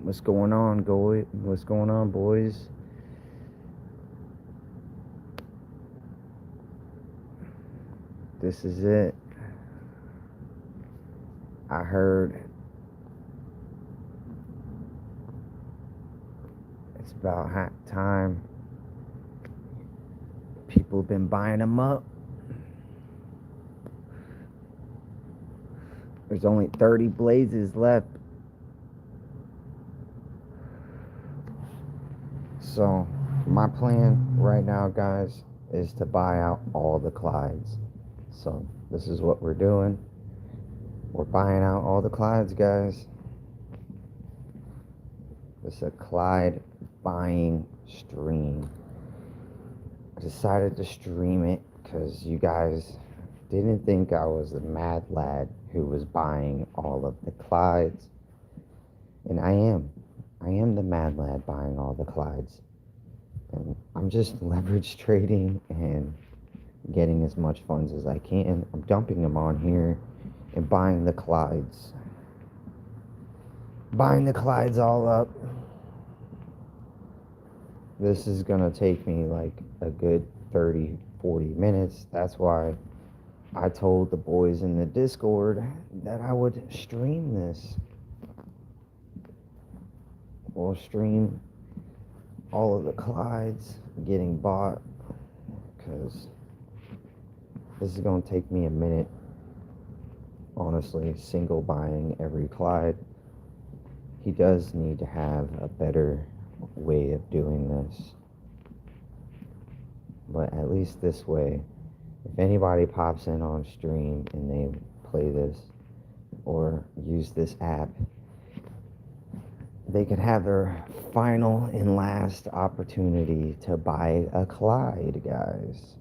What's going on, What's going on, boys? This is it. I heard it's about time. People been buying them up. There's only 30 blazes left. So, my plan right now, guys, is to buy out all the Clydes. So, this is what we're doing. We're buying out all the Clydes, guys. It's a Clyde buying stream. I decided to stream it because you guys didn't think I was the mad lad who was buying all of the Clydes. And I am. I am the mad lad buying all the Clydes. And I'm just leverage trading and getting as much funds as I can. I'm dumping them on here and buying the Clydes. Buying the Clydes all up. This is gonna take me like a good 30-40 minutes. That's why I told the boys in the Discord that I would stream this. We'll stream all of the Clydes getting bought, because this is going to take me a minute. Honestly, single buying every Clyde. He does need to have a better way of doing this. But at least this way, if anybody pops in on stream and they play this or use this app, they can have their final and last opportunity to buy a Clyde, guys.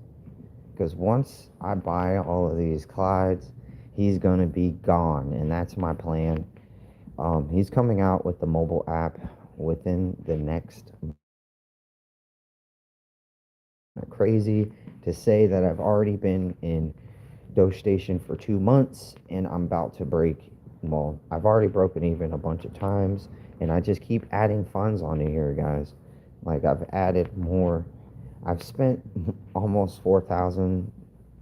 Because once I buy all of these Clydes, he's going to be gone, and that's my plan. He's coming out with the mobile app within the next. Crazy to say that I've already been in Doge Station for 2 months, and I'm about to break. Well, I've already broken even a bunch of times, and I just keep adding funds onto here, guys. Like, I've added more. I've spent almost 4,000.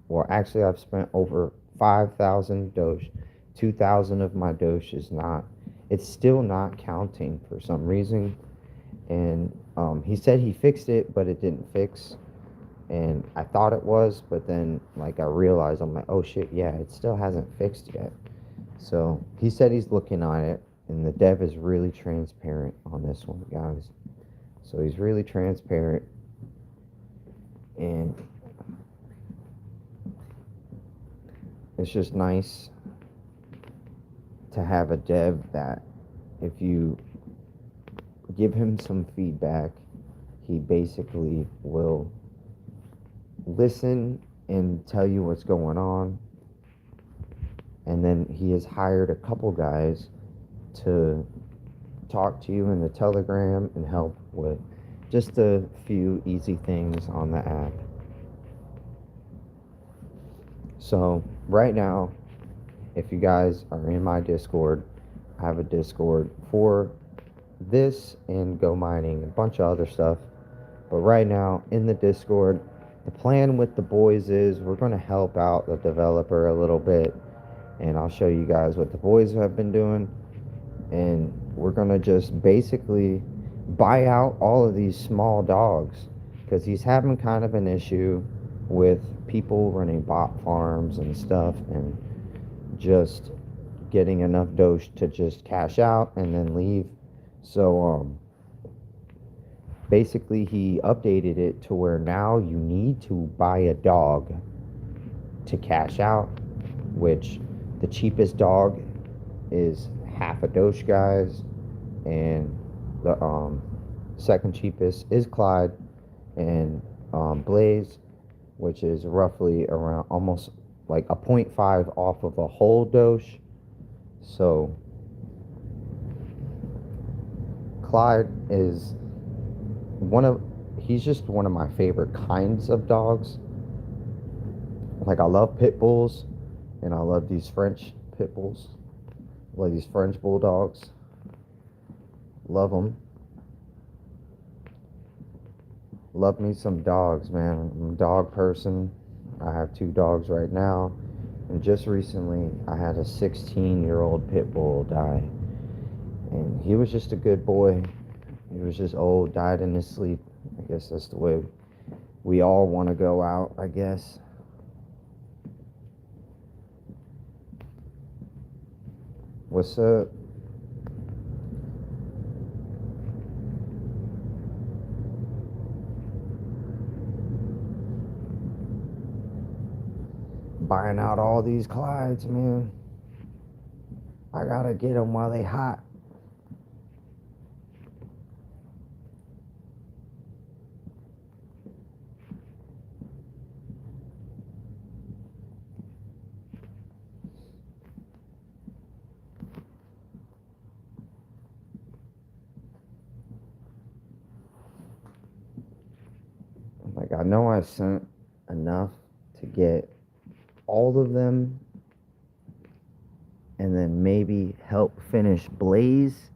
Well, actually, I've spent over 5,000 Doge. 2,000 of my Doge is not. It's still not counting for some reason. And he said he fixed it, but it didn't fix. And I thought it was, but then, like, I realized, I'm like, oh shit, yeah, it still hasn't fixed yet. So he said he's looking on it, and the dev is really transparent on this one, guys. So he's really transparent, and it's just nice to have a dev that, if you give him some feedback, he basically will listen and tell you what's going on. And then he has hired a couple guys to talk to you in the Telegram and help with just a few easy things on the app. So right now, if you guys are in my Discord, I have a Discord for this and Go Mining, a bunch of other stuff. But right now, in the Discord, the plan with the boys is we're going to help out the developer a little bit, and I'll show you guys what the boys have been doing. And we're going to just basically buy out all of these small dogs, because he's having kind of an issue with people running bot farms and stuff and just getting enough Doge to just cash out and then leave. So basically he updated it to where now you need to buy a dog to cash out, which the cheapest dog is half a Doge, guys, and the second cheapest is Clyde, and Blaze, which is roughly around almost like a 0.5 off of a whole Doge. So Clyde is he's just one of my favorite kinds of dogs. Like, I love pit bulls, and I love these French pit bulls. I love these French bulldogs. love them. Love me some dogs, man. I'm a dog person. I have 2 dogs right now. And just recently, I had a 16-year-old pit bull die. And he was just a good boy. He was just old, died in his sleep. I guess that's the way we all want to go out, I guess. What's up? Buying out all these Clydes, man. I gotta get them while they hot. Like, I know I sent enough to get all of them and then maybe help finish Blaze.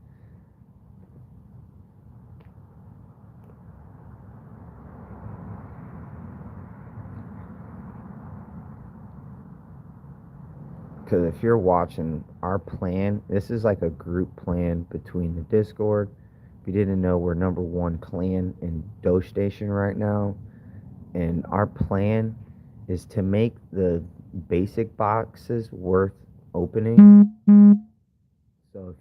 Because if you're watching our plan, this is like a group plan between the Discord. If you didn't know, we're #1 clan in Doge Station right now. And our plan is to make the basic boxes worth opening. So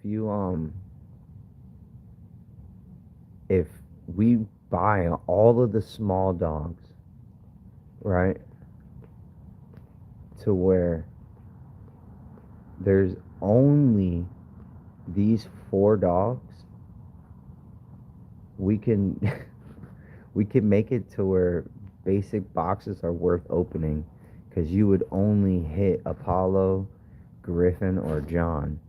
if we buy all of the small dogs, right, to where there's only these 4 dogs, we can we can make it to where basic boxes are worth opening, because you would only hit Apollo, Griffin, or John,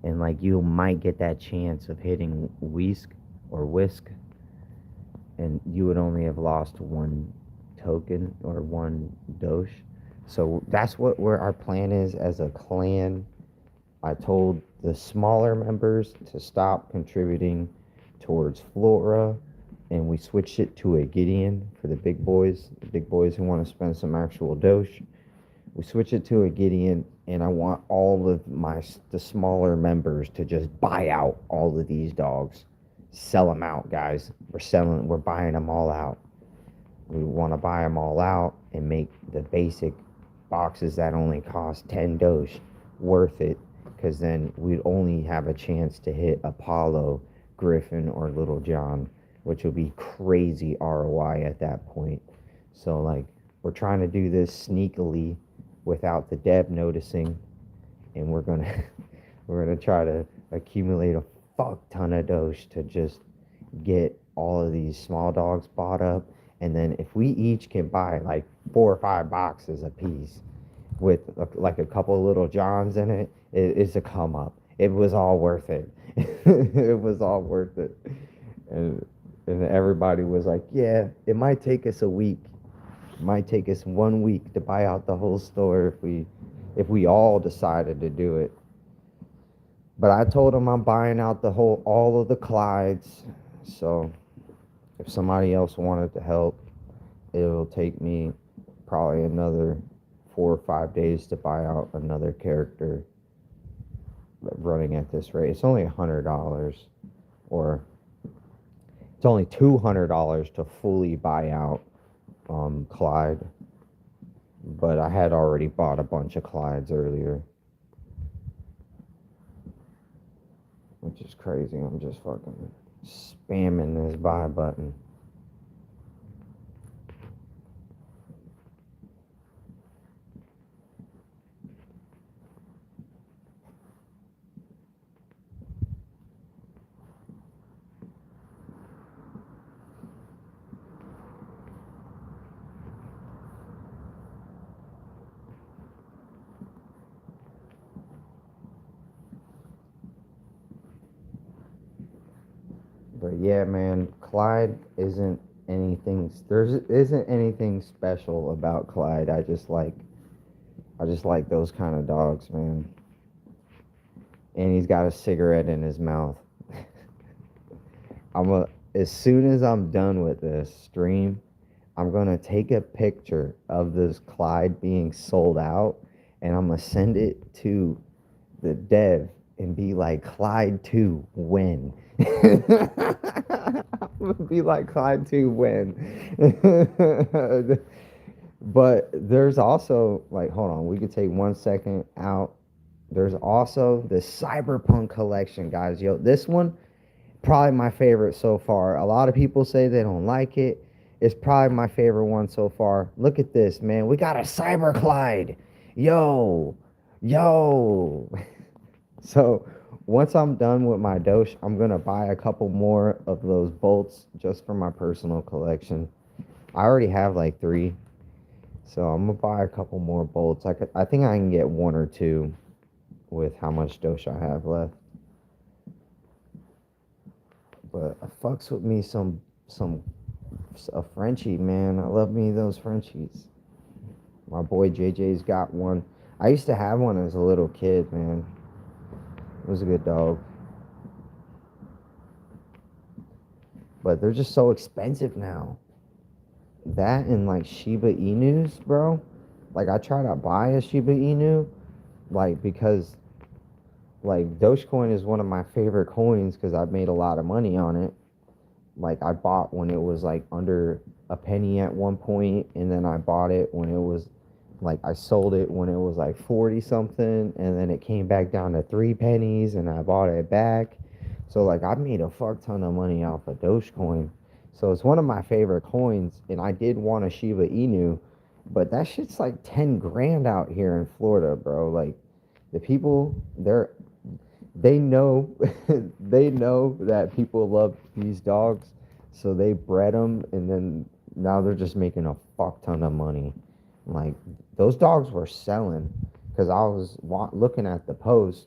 and like you might get that chance of hitting Whisk, and you would only have lost 1 token or 1 Doge. So that's where our plan is as a clan. I told the smaller members to stop contributing towards Flora, and we switched it to a Gideon for the big boys who want to spend some actual Doge. We switched it to a Gideon, and I want all of the smaller members to just buy out all of these dogs. Sell them out, guys. We're buying them all out. We want to buy them all out and make the basic boxes that only cost 10 Doge worth it, because then we'd only have a chance to hit Apollo, Griffin, or Little John, which will be crazy ROI at that point. So, like, we're trying to do this sneakily without the dev noticing, and we're gonna try to accumulate a fuck ton of Doge to just get all of these small dogs bought up. And then if we each can buy like 4 or 5 boxes a piece with like a couple of Little Johns in it, it's a come up. It was all worth it. It was all worth it. And everybody was like, yeah, it might take us a week. It might take us 1 week to buy out the whole store if we all decided to do it. But I told them I'm buying out all of the Clydes. So if somebody else wanted to help, it'll take me probably another 4 or 5 days to buy out another character running at this rate. It's only $100, or it's only $200 to fully buy out Clyde. But I had already bought a bunch of Clydes earlier, which is crazy. I'm just fucking spamming this buy button. But yeah, man, Clyde isn't anything. Isn't anything special about Clyde. I just like those kind of dogs, man. And he's got a cigarette in his mouth. As soon as I'm done with this stream, I'm gonna take a picture of this Clyde being sold out, and I'm gonna send it to the dev and be like, Clyde 2, when? I'm gonna be like, Clyde 2, when? But there's also, like, hold on, we could take 1 second out. There's also the Cyberpunk collection, guys. Yo, this one, probably my favorite so far. A lot of people say they don't like it. It's probably my favorite one so far. Look at this, man. We got a Cyber Clyde. Yo, yo. So once I'm done with my Doge, I'm gonna buy a couple more of those bolts just for my personal collection. I already have like three, so I'm gonna buy a couple more bolts. I think I can get one or two with how much Doge I have left. But fucks with me some a Frenchie, man. I love me those Frenchies. My boy JJ's got one. I used to have one as a little kid, man. It was a good dog. But they're just so expensive now. That and like Shiba Inus, bro. Like I try to buy a Shiba Inu, like because like Dogecoin is one of my favorite coins because I've made a lot of money on it. Like I bought when it was like under a penny at one point, and then I bought it when it was like I sold it when it was like 40 something, and then it came back down to 3 pennies, and I bought it back. So like I made a fuck ton of money off of Dogecoin. So it's one of my favorite coins, and I did want a Shiba Inu, but that shit's like 10 grand out here in Florida, bro. Like the people, they know they know that people love these dogs, so they bred them, and then now they're just making a fuck ton of money. Like those dogs were selling because I was looking at the post,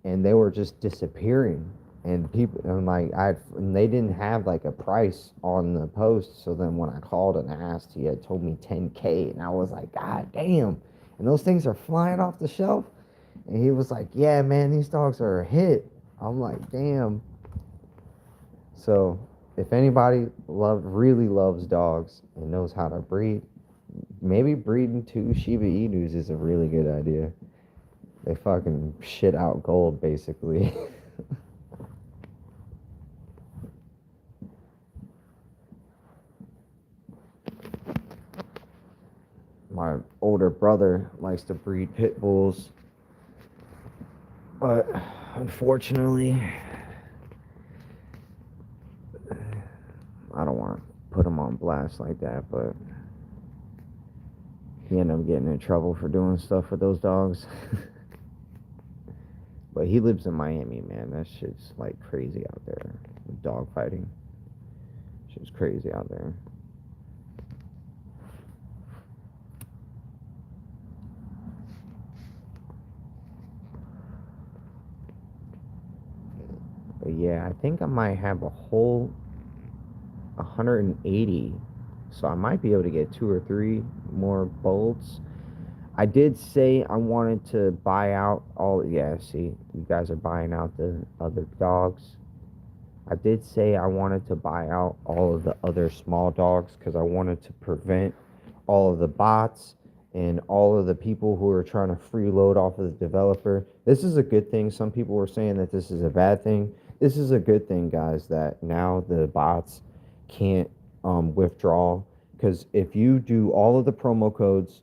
and they were just disappearing. And people, and like and they didn't have like a price on the post. So then when I called and asked, he had told me 10K, and I was like, God damn! And those things are flying off the shelf. And he was like, yeah, man, these dogs are a hit. I'm like, damn. So if anybody really loves dogs and knows how to breed, maybe breeding 2 Shiba Inus is a really good idea. They fucking shit out gold, basically. My older brother likes to breed pit bulls, but unfortunately, I don't want to put him on blast like that, but he ended up getting in trouble for doing stuff with those dogs. But he lives in Miami, man. That shit's like crazy out there. Dog fighting. Shit's crazy out there. But yeah, I think I might have a whole 180. So I might be able to get 2 or 3 more bolts. I did say I wanted to buy out all. Yeah, see, you guys are buying out the other dogs. I did say I wanted to buy out all of the other small dogs because I wanted to prevent all of the bots and all of the people who are trying to freeload off of the developer. This is a good thing. Some people were saying that this is a bad thing. This is a good thing, guys, that now the bots can't withdraw, because if you do all of the promo codes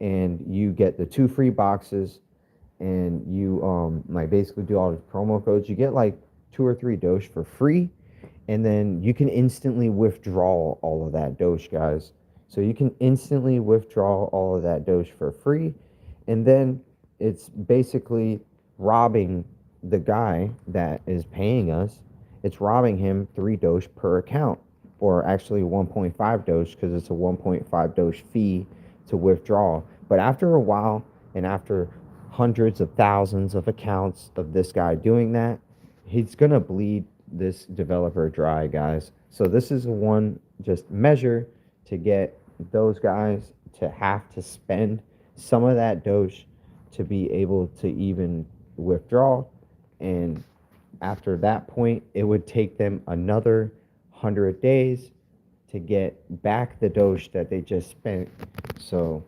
and you get the 2 free boxes and you like basically do all the promo codes, you get like 2 or 3 Doge for free, and then you can instantly withdraw all of that Doge, guys. So you can instantly withdraw all of that Doge for free, and then it's basically robbing the guy that is paying us. It's robbing him 3 Doge per account, or actually 1.5 Doge, because it's a 1.5 Doge fee to withdraw. But after a while, and after hundreds of thousands of accounts of this guy doing that, he's gonna bleed this developer dry, guys. So this is one just measure to get those guys to have to spend some of that Doge to be able to even withdraw. And after that point, it would take them another 100 days to get back the Doge that they just spent. So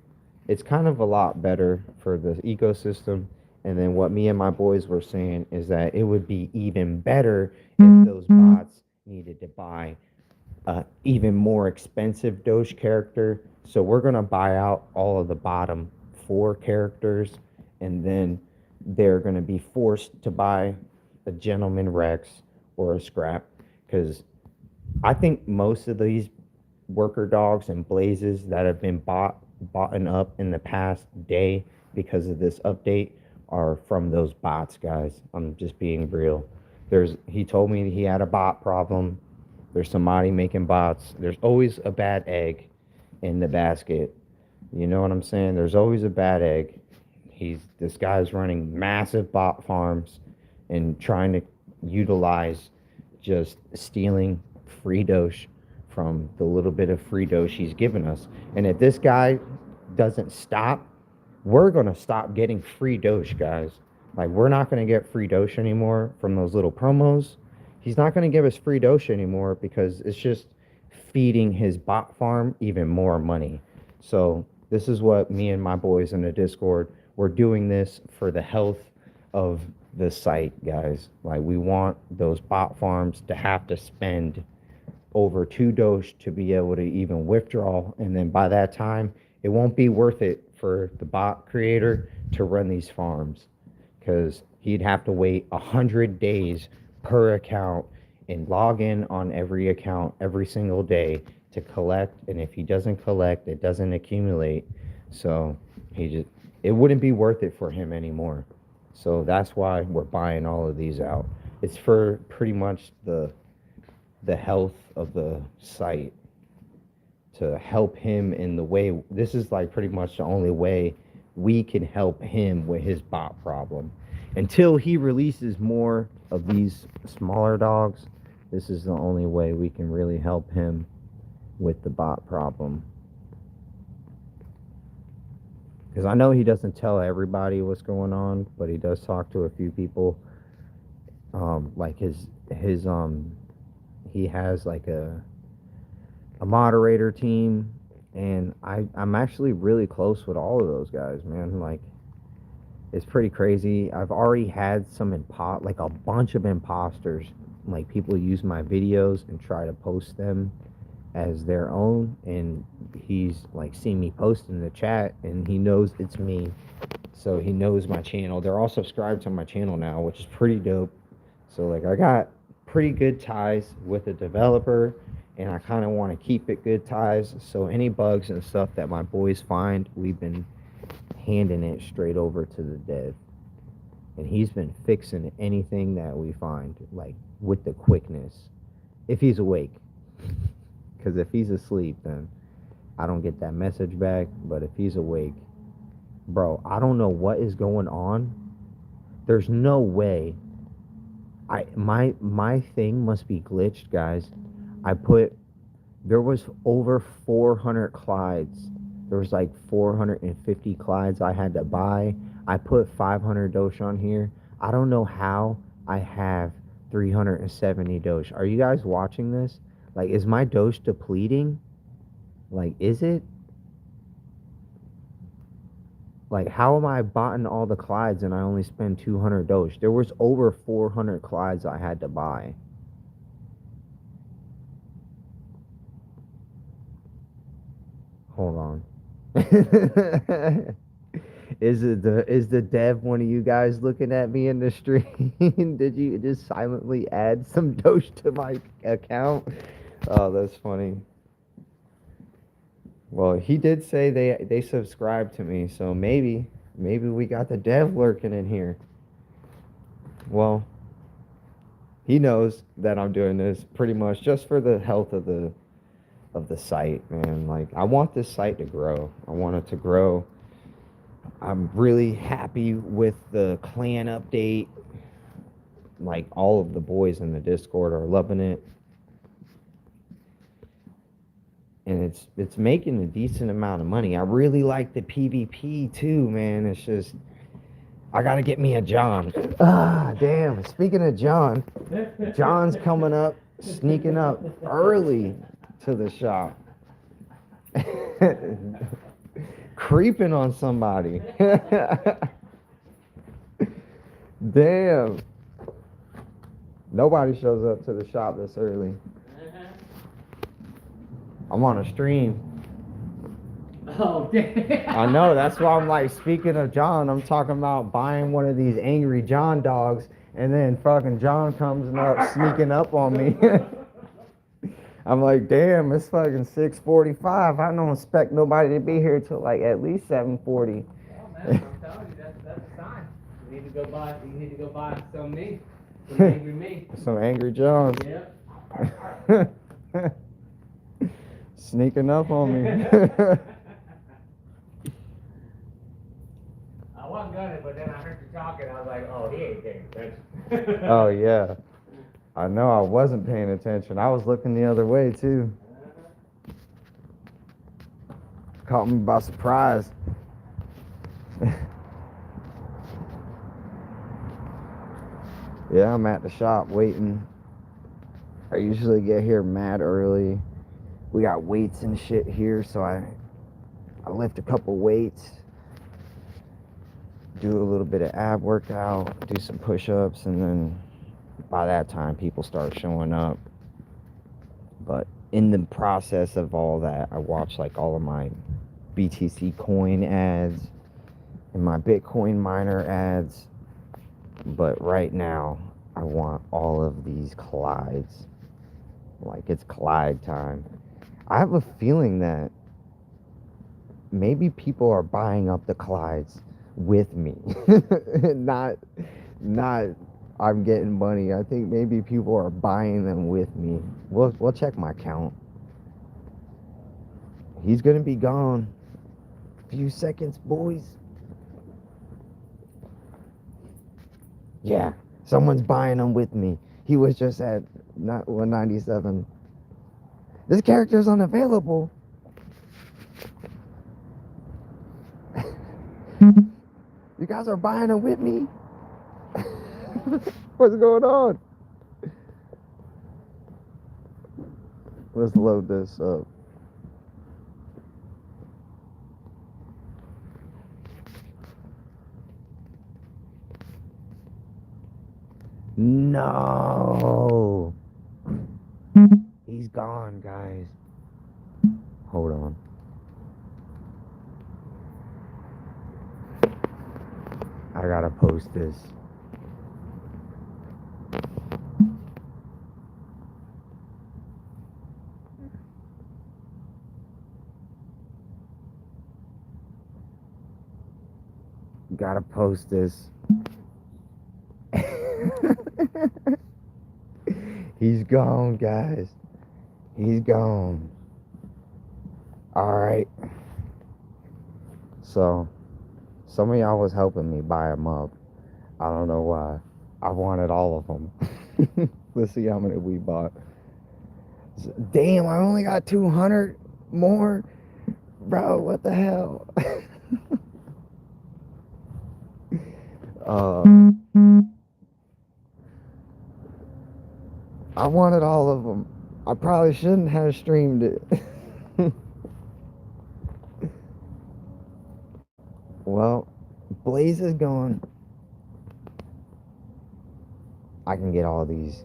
it's kind of a lot better for the ecosystem. And then what me and my boys were saying is that it would be even better if those bots needed to buy even more expensive Doge character. So we're gonna buy out all of the bottom four characters, and then they're gonna be forced to buy a Gentleman Rex or a Scrap, because I think most of these worker dogs and blazes that have been bought up in the past day because of this update are from those bots, guys. I'm just being real. He told me he had a bot problem. There's somebody making bots. There's always a bad egg in the basket. You know what I'm saying? There's always a bad egg. This guy's running massive bot farms and trying to utilize just stealing free Doge from the little bit of free Doge he's given us. And if this guy doesn't stop, we're going to stop getting free Doge, guys. Like, we're not going to get free Doge anymore from those little promos. He's not going to give us free Doge anymore because it's just feeding his bot farm even more money. So this is what me and my boys in the Discord, we're doing this for the health of the site, guys. Like, we want those bot farms to have to spend over 2 Doge to be able to even withdraw, and then by that time it won't be worth it for the bot creator to run these farms, because he'd have to wait 100 days per account and log in on every account every single day to collect, and if he doesn't collect, it doesn't accumulate. So it wouldn't be worth it for him anymore. So that's why we're buying all of these out. It's for pretty much the health of the site, to help him in the way. This is like pretty much the only way we can help him with his bot problem. Until he releases more of these smaller dogs, this is the only way we can really help him with the bot problem. Because I know he doesn't tell everybody what's going on, but he does talk to a few people. Like he has like a moderator team, and I'm actually really close with all of those guys, man. Like, it's pretty crazy. I've already had like a bunch of imposters. Like, people use my videos and try to post them as their own, and he's like seen me post in the chat, and he knows it's me, so he knows my channel. They're all subscribed to my channel now, which is pretty dope. So like, I got pretty good ties with the developer, and I kind of want to keep it good ties. So any bugs and stuff that my boys find, we've been handing it straight over to the dev, and he's been fixing anything that we find, like, with the quickness, if he's awake. Because if he's asleep, then I don't get that message back. But if he's awake, bro, I don't know what is going on. There's no way. My thing must be glitched, guys. There was over 400 clydes. There was like 450 clydes I had to buy. I put 500 Doge on here. I don't know how I have 370 Doge. Are you guys watching this? Like, is my Doge depleting? Like, is it? Like, how am I buying all the clydes and I only spend 200 Doge? There was over 400 clydes I had to buy. Hold on. Is the dev one of you guys looking at me in the stream? Did you just silently add some Doge to my account? Oh, that's funny. Well, he did say they subscribed to me, so maybe we got the dev lurking in here. Well, he knows that I'm doing this pretty much just for the health of the site, man. Like, I want this site to grow. I want it to grow. I'm really happy with the clan update. Like, all of the boys in the Discord are loving it. And it's making a decent amount of money. I really like the PvP too, man. It's just, I gotta get me a John. Ah, damn. Speaking of John, John's coming up, sneaking up early to the shop. Creeping on somebody. Damn. Nobody shows up to the shop this early. I'm on a stream. Oh, damn. I know, that's why I'm like, speaking of John, I'm talking about buying one of these angry John dogs, and then fucking John comes up, sneaking up on me. I'm like, damn, it's fucking 6:45. I don't expect nobody to be here till like at least 7:40. Well, man, I'm telling you, that's a sign. You need to go buy some me. Some angry me. Some angry John. Yep. Sneaking up on me. I wasn't gonna, but then I heard you talking. I was like, oh, he ain't paying attention. Oh, yeah. I know I wasn't paying attention. I was looking the other way, too. Caught me by surprise. Yeah, I'm at the shop waiting. I usually get here mad early. We got weights and shit here, so I lift a couple weights, do a little bit of ab workout, do some push-ups, and then by that time people start showing up. But in the process of all that, I watch like all of my BTC coin ads and my Bitcoin miner ads. But right now I want all of these clydes. Like, it's Clyde time. I have a feeling that maybe people are buying up the clydes with me. not I'm getting money. I think maybe people are buying them with me. We'll check my count. He's gonna be gone. Few seconds, boys. Yeah, someone's buying them with me. He was just at 197. This character's unavailable. You guys are buying them with me? What's going on? Let's load this up. No. He's gone, guys. Hold on. I gotta post this. Gotta post this. He's gone, guys. He's gone. Alright. So, some of y'all was helping me buy them up. I don't know why. I wanted all of them. Let's see how many we bought. Damn, I only got 200 more? Bro, what the hell? I wanted all of them. I probably shouldn't have streamed it. Well, Blaze is gone. I can get all these.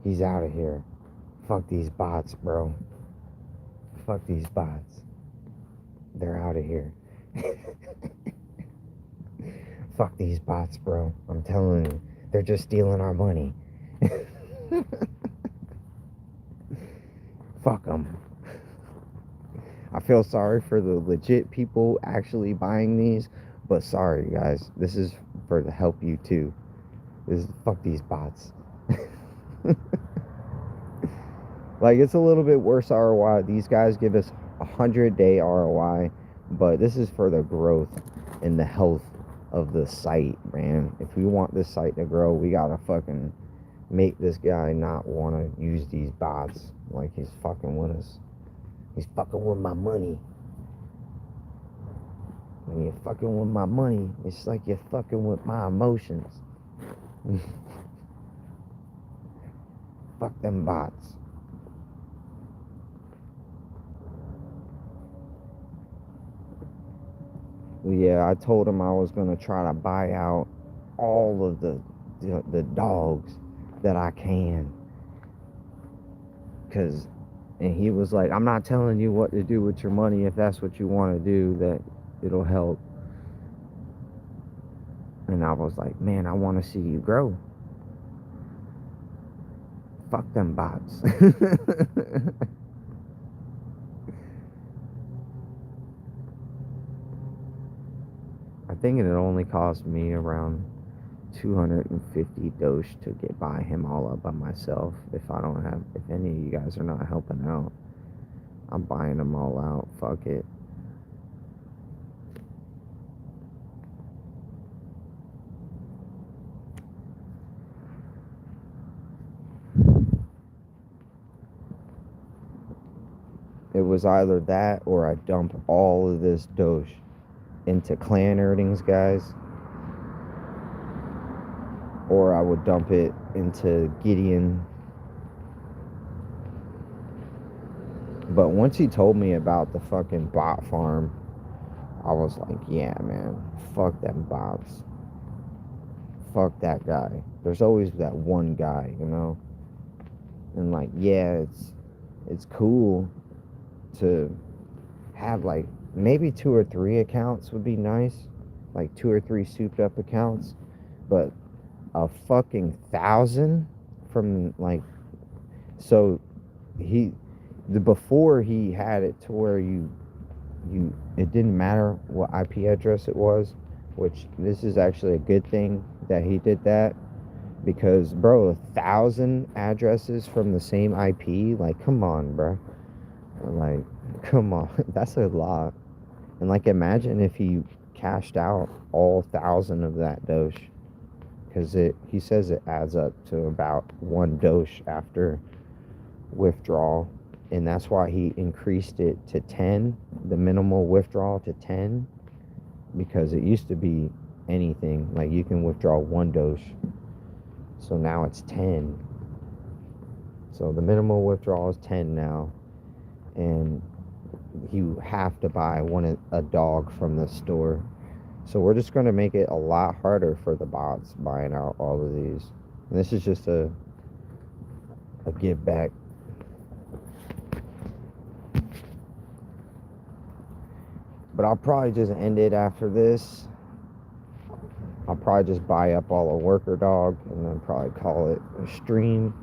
He's out of here. Fuck these bots, bro. Fuck these bots. They're out of here. Fuck these bots, bro. I'm telling you. They're just stealing our money. Fuck them. I feel sorry for the legit people actually buying these, but sorry, guys. This is for to help you too. This is fuck these bots. Like, it's a little bit worse ROI. These guys give us 100-day ROI, but this is for the growth and the health of the site, man. If we want this site to grow, we gotta fucking make this guy not want to use these bots like he's fucking with us. He's fucking with my money. When you're fucking with my money, it's like you're fucking with my emotions. Fuck them bots. Yeah, I told him I was gonna try to buy out all of the dogs that I can. And he was like, I'm not telling you what to do with your money. If that's what you want to do, that it'll help. And I was like, man, I want to see you grow. Fuck them bots. I think it only cost me around 250 dosh to get by him all up by myself. If any of you guys are not helping out, I'm buying them all out. Fuck it. It was either that or I dump all of this dosh into clan earnings, guys, or I would dump it into Gideon. But once he told me about the fucking bot farm, I was like, yeah, man, fuck them bots. Fuck that guy. There's always that one guy, you know? And like, yeah, it's cool to have like maybe 2 or 3 accounts would be nice. Like 2 or 3 souped up accounts. But a fucking 1,000 from like, so before he had it to where it didn't matter what IP address it was, which this is actually a good thing that he did that, because bro, 1,000 addresses from the same IP, like, come on, bro, like, come on. That's a lot. And like, imagine if he cashed out all 1,000 of that dosh, because he says it adds up to about 1 dosh after withdrawal. And that's why he increased it to 10, the minimal withdrawal to 10, because it used to be anything. Like, you can withdraw 1 dosh. So now it's 10. So the minimal withdrawal is 10 now. And you have to buy a dog from the store. So we're just going to make it a lot harder for the bots buying out all of these. And this is just a give back. But I'll probably just end it after this. I'll probably just buy up all a worker dog and then probably call it a stream.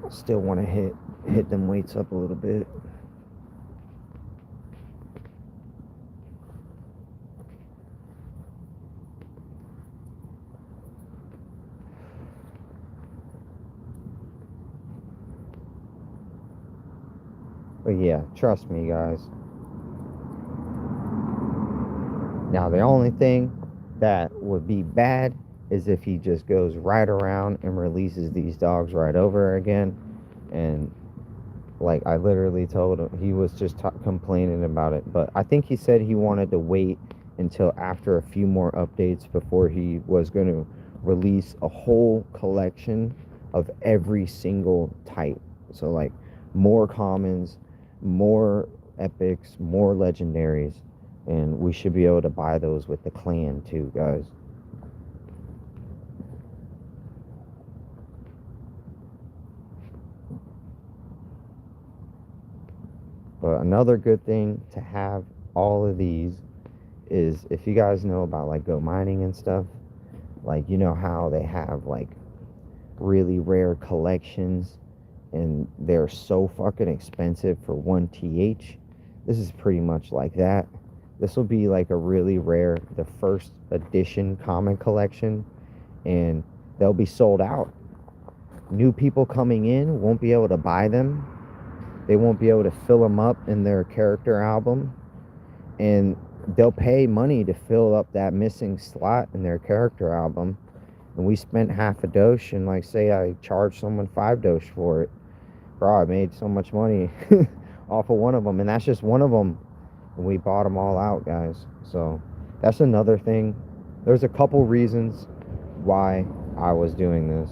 Still want to hit them weights up a little bit. But yeah, trust me, guys. Now, the only thing that would be bad is if he just goes right around and releases these dogs right over again. And like, I literally told him, he was just complaining about it. But I think he said he wanted to wait until after a few more updates before he was going to release a whole collection of every single type. So like, more commons, more epics, more legendaries. And we should be able to buy those with the clan too, guys. But another good thing to have all of these is, if you guys know about like Go Mining and stuff, like, you know how they have like really rare collections and they're so fucking expensive for 1 TH. This is pretty much like that. This will be like a really rare, the first edition common collection, and they'll be sold out. New people coming in won't be able to buy them. They won't be able to fill them up in their character album, and they'll pay money to fill up that missing slot in their character album. And we spent half a dosh, and like, say I charged someone 5 dosh for it, bro, I made so much money off of one of them, and that's just one of them. and we bought them all out, guys. So that's another thing. There's a couple reasons why I was doing this.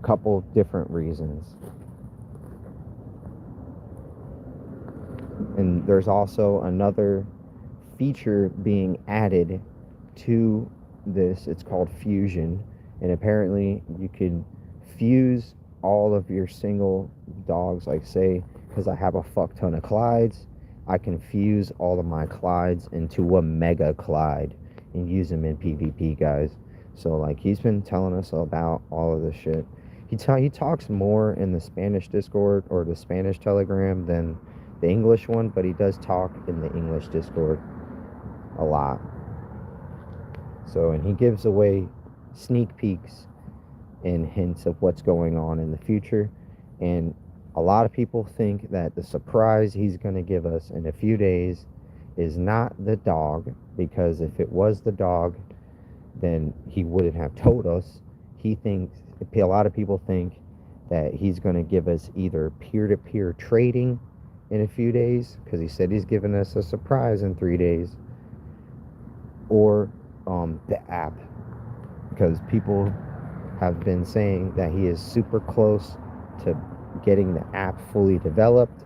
Couple different reasons. And there's also another feature being added to this. It's called fusion, and apparently you can fuse all of your single dogs. Like, say, because I have a fuck ton of clydes, I can fuse all of my clydes into a mega clyde and use them in PvP, guys. So like, he's been telling us about all of this shit. He talks more in the Spanish Discord or the Spanish Telegram than the English one, but he does talk in the English Discord a lot. So, and he gives away sneak peeks and hints of what's going on in the future. And a lot of people think that the surprise he's going to give us in a few days is not the dog, because if it was the dog, then he wouldn't have told us. A lot of people think that he's going to give us either peer-to-peer trading in a few days, because he said he's giving us a surprise in 3 days, or the app, because people have been saying that he is super close to getting the app fully developed,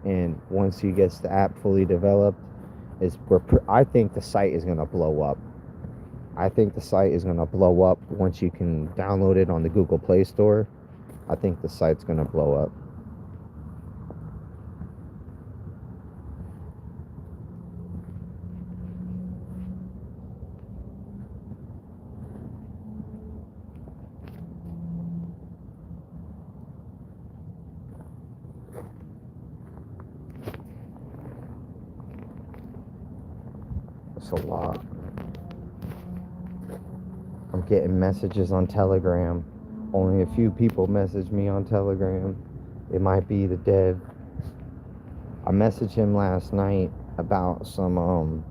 and once he gets the app fully developed, I think the site is going to blow up. I think the site is going to blow up once you can download it on the Google Play Store. I think the site's going to blow up. It's a lot. I'm getting messages on Telegram. Only a few people message me on Telegram. It might be the dev. I messaged him last night about some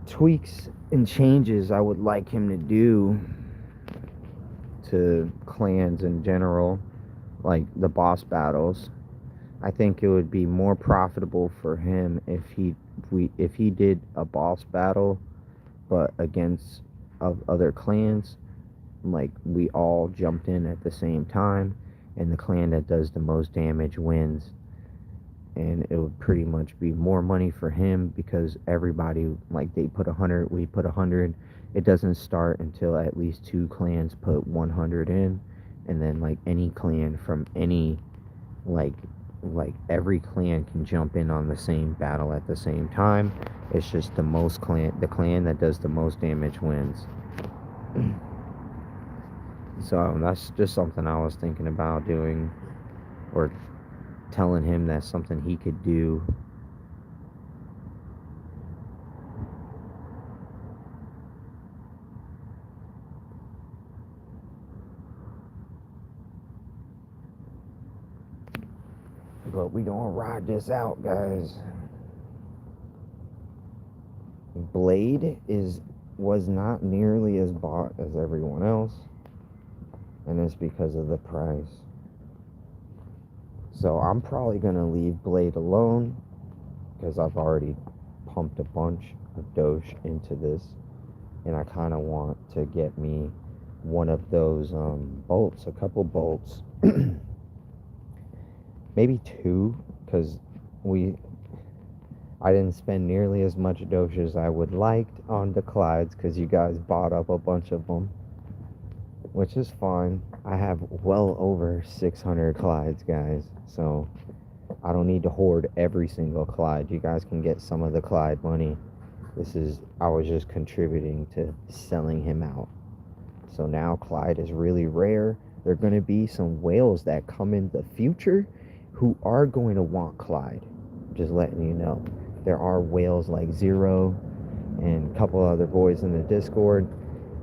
tweaks and changes I would like him to do to clans in general, like the boss battles. I think it would be more profitable for him if he did a boss battle, but against other clans, like we all jumped in at the same time, and the clan that does the most damage wins. And it would pretty much be more money for him, because everybody, like, they put 100, we put 100. It doesn't start until at least 2 clans put 100 in, and then like any clan from any like every clan can jump in on the same battle at the same time. It's just the clan that does the most damage wins. So that's just something I was thinking about doing, or telling him that's something he could do. But we gonna ride this out, guys. Blade was not nearly as bought as everyone else, and it's because of the price. So I'm probably gonna leave Blade alone, because I've already pumped a bunch of Doge into this, and I kind of want to get me one of those bolts, a couple bolts. Maybe 2, because I didn't spend nearly as much Doge as I would like on the clydes, because you guys bought up a bunch of them, which is fine. I have well over 600 clydes, guys, so I don't need to hoard every single clyde. You guys can get some of the clyde money. I was just contributing to selling him out. So now Clyde is really rare. There are going to be some whales that come in the future who are going to want Clyde. Just letting you know. There are whales like Zero and a couple other boys in the Discord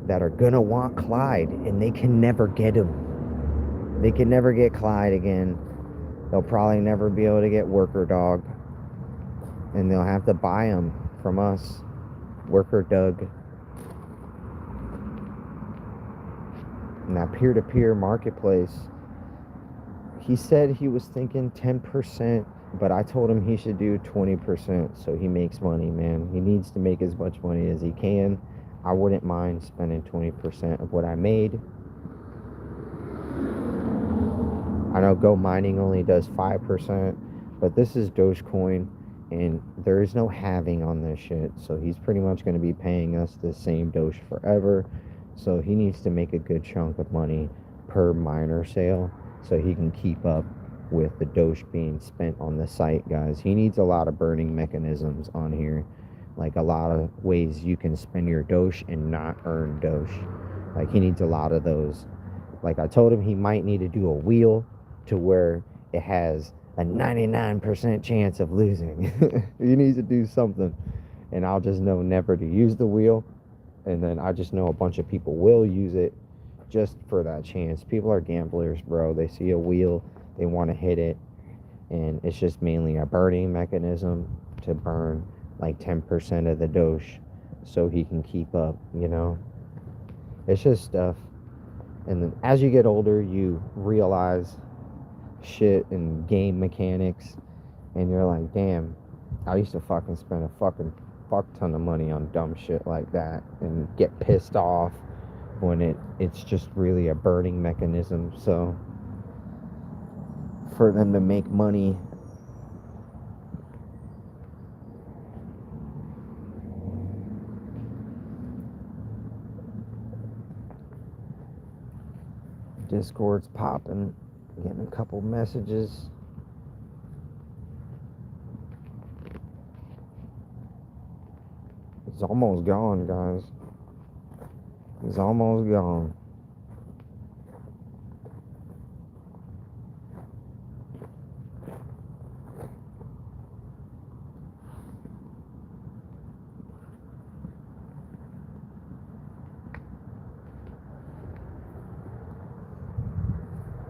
that are going to want Clyde, and they can never get him. They can never get Clyde again. They'll probably never be able to get Worker Dog, and they'll have to buy him from us, Worker Doug. And that peer-to-peer marketplace, he said he was thinking 10% But I told him he should do 20% so he makes money, man. He needs to make as much money as he can. I wouldn't mind spending 20% of what I made. I know Go Mining only does 5%, but this is Dogecoin, and there is no halving on this shit. So he's pretty much going to be paying us the same Doge forever. So he needs to make a good chunk of money per miner sale so he can keep up with the Doge being spent on the site, guys. He needs a lot of burning mechanisms on here, like a lot of ways you can spend your Doge and not earn Doge. Like he needs a lot of those. Like I told him he might need to do a wheel to where it has a 99% chance of losing. He needs to do something, and I'll just know never to use the wheel, and then I just know a bunch of people will use it just for that chance. People are gamblers, bro. They see a wheel, they want to hit it, and it's just mainly a burning mechanism to burn like 10% of the Doge so he can keep up, you know? It's just stuff. And then as you get older, you realize shit and game mechanics, and you're like, damn, I used to fucking spend a fucking fuck ton of money on dumb shit like that and get pissed off when it's just really a burning mechanism. So for them to make money, Discord's popping, getting a couple messages. It's almost gone, guys. It's almost gone.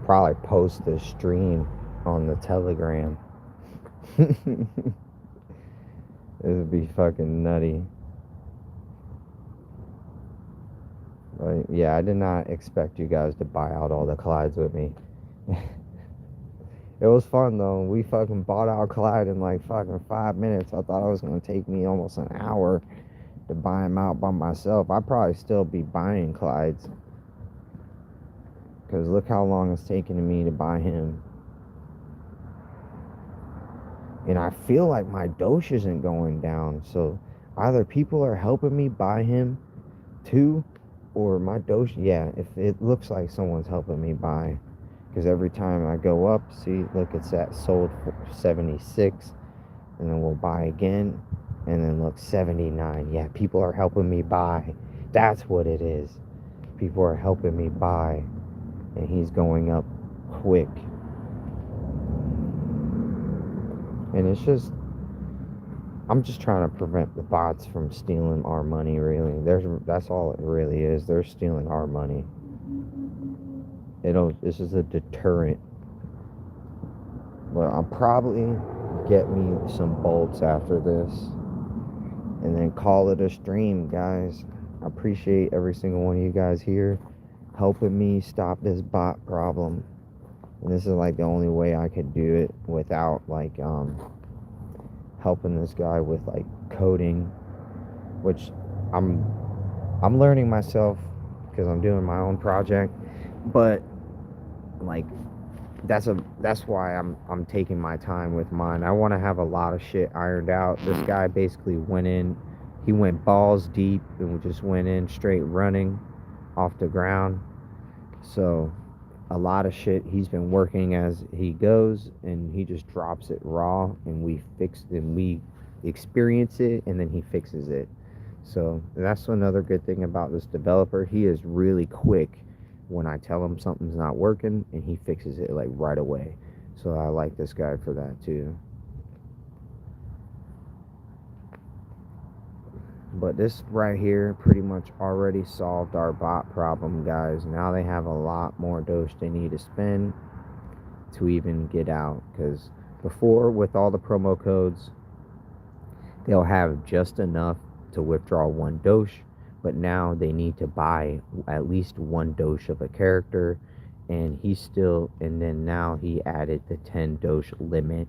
Probably post the stream on the Telegram. It would be fucking nutty. But yeah, I did not expect you guys to buy out all the Clydes with me. It was fun though. We fucking bought out Clyde in like fucking 5 minutes. I thought it was gonna take me almost an hour to buy him out by myself. I'd probably still be buying Clydes, because look how long it's taken me to buy him. And I feel like my Doge isn't going down. So either people are helping me buy him too, or my Doge, yeah, if it looks like someone's helping me buy. Because every time I go up, see, look, it's at sold for 76. And then we'll buy again. And then look, 79. Yeah, people are helping me buy. That's what it is. People are helping me buy. And he's going up quick. And it's just, I'm just trying to prevent the bots from stealing our money, really. That's all it really is. They're stealing our money. This is a deterrent. But I'll probably get me some bolts after this and then call it a stream, guys. I appreciate every single one of you guys here helping me stop this bot problem. And this is like the only way I could do it without like helping this guy with like coding, which I'm learning myself because I'm doing my own project. But like that's why I'm taking my time with mine. I want to have a lot of shit ironed out. This guy basically he went balls deep and just went in straight running off the ground. So a lot of shit he's been working as he goes, and he just drops it raw, and we experience it, and then he fixes it. So that's another good thing about this developer. He is really quick when I tell him something's not working, and he fixes it like right away. So I like this guy for that too. But this right here pretty much already solved our bot problem, guys. Now they have a lot more Doge they need to spend to even get out. Because before, with all the promo codes, they'll have just enough to withdraw 1 Doge. But now they need to buy at least 1 Doge of a character. And then now he added the 10 Doge limit.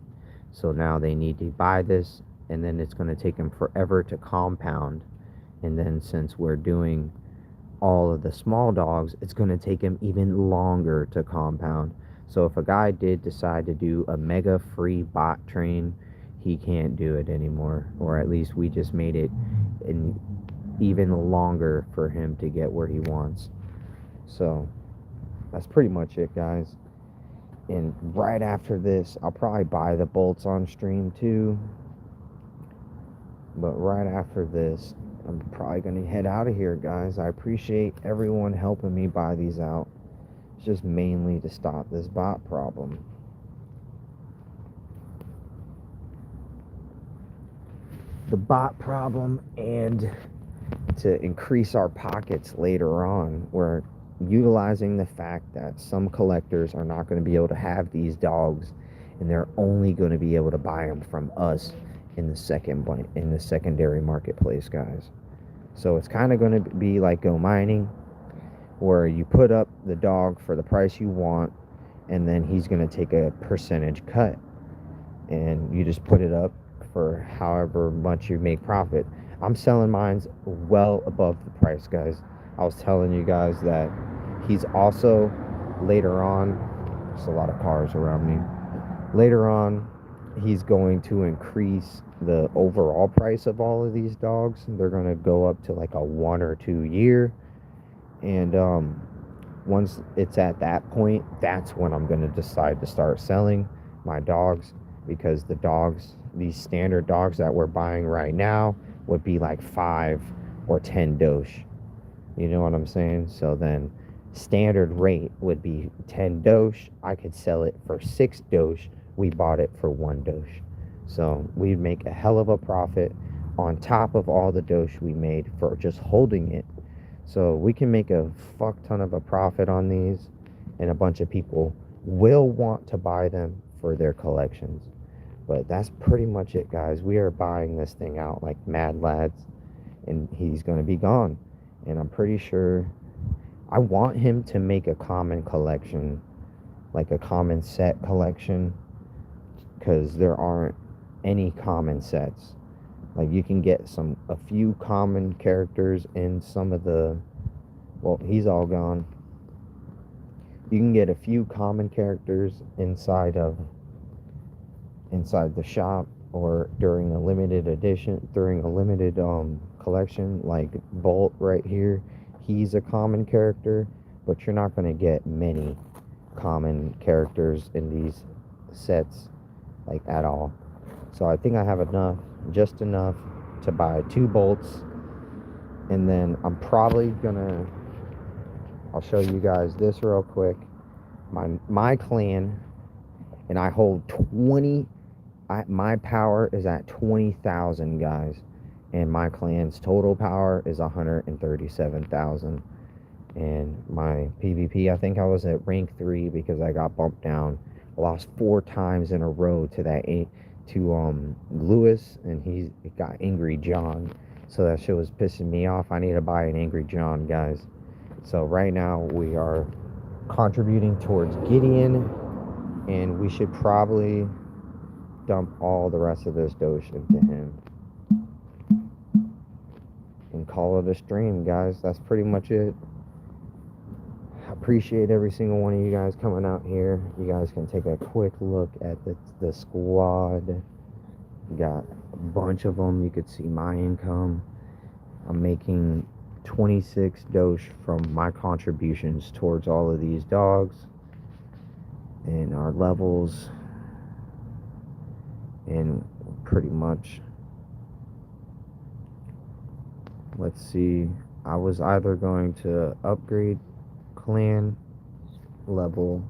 So now they need to buy this, and then it's going to take them forever to compound. And then since we're doing all of the small dogs, it's going to take them even longer to compound. So if a guy did decide to do a mega free bot train, he can't do it anymore, or at least we just made it in even longer for him to get where he wants. So that's pretty much it, guys. And right after this, I'll probably buy the bolts on stream too. But right after this, I'm probably going to head out of here, guys. I appreciate everyone helping me buy these out. It's just mainly to stop this bot problem. The bot problem, and to increase our pockets later on. We're utilizing the fact that some collectors are not going to be able to have these dogs, and they're only going to be able to buy them from us in the secondary marketplace, guys. So it's kind of going to be like go mining, where you put up the dog for the price you want, and then he's going to take a percentage cut, and you just put it up for however much you make profit. I'm selling mines well above the price, guys. I was telling you guys that he's also later on, there's a lot of cars around me. Later on, he's going to increase the overall price of all of these dogs. They're going to go up to like a 1 or 2 year. And once it's at that point, that's when I'm going to decide to start selling my dogs, because the dogs, these standard dogs that we're buying right now, would be like 5 or 10 dosh. You know what I'm saying? So then standard rate would be 10 dosh. I could sell it for 6 dosh. We bought it for 1 dosh. So we'd make a hell of a profit on top of all the dosh we made for just holding it. So we can make a fuck ton of a profit on these, and a bunch of people will want to buy them for their collections. But that's pretty much it, guys. We are buying this thing out like mad lads, and he's going to be gone. And I'm pretty sure I want him to make a common collection, like a common set collection, because there aren't any common sets. Like you can get a few common characters in some of the, well, he's all gone. You can get a few common characters inside the shop, or during a limited edition, during a limited collection, like Bolt right here. He's a common character, but you're not going to get many common characters in these sets, like at all. So I think I have enough, just enough to buy 2 bolts. And then I'm probably gonna, I'll show you guys this real quick. My clan, and I hold 20, my power is at 20,000, guys. And my clan's total power is 137,000. And my PvP, I think I was at rank 3 because I got bumped down. I lost 4 times in a row to that Lewis, and he got Angry John. So that shit was pissing me off. I need to buy an Angry John, guys. So right now we are contributing towards Gideon, and we should probably dump all the rest of this dosh into him and call it a stream, guys. That's pretty much it. I appreciate every single one of you guys coming out here. You guys can take a quick look at the squad. Got a bunch of them. You could see my income. I'm making 26 dosh from my contributions towards all of these dogs and our levels, and pretty much, let's see, I was either going to upgrade clan level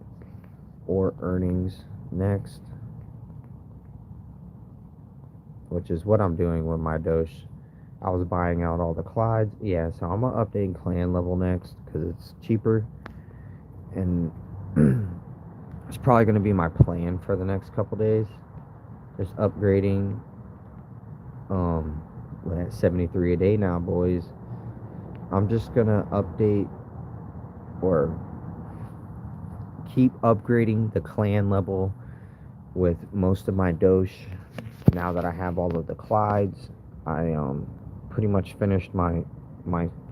or earnings next, which is what I'm doing with my dosh. I was buying out all the clydes. Yeah, so I'm gonna update clan level next because it's cheaper, and it's probably gonna be my plan for the next couple days. Just upgrading. We're at 73 a day now, boys. I'm just gonna update or keep upgrading the clan level with most of my dosh. Now that I have all of the clydes, I pretty much finished my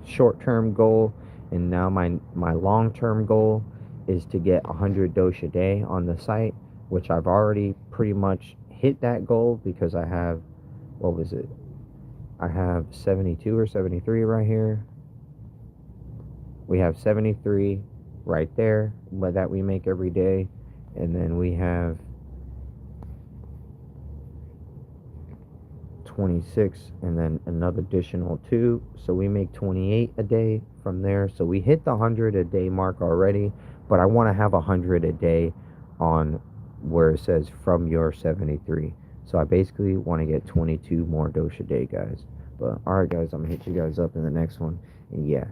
short-term goal, and now my long-term goal is to get 100 dosh a day on the site, which I've already pretty much hit that goal because I have, what was it? I have 72 or 73 right here. We have 73 right there, but that we make every day, and then we have 26 and then another additional 2, so we make 28 a day from there. So we hit the 100 a day mark already, but I want to have 100 a day on where it says from your 73. So I basically want to get 22 more dosh a day, guys. But all right, guys, I'm gonna hit you guys up in the next one, and yeah.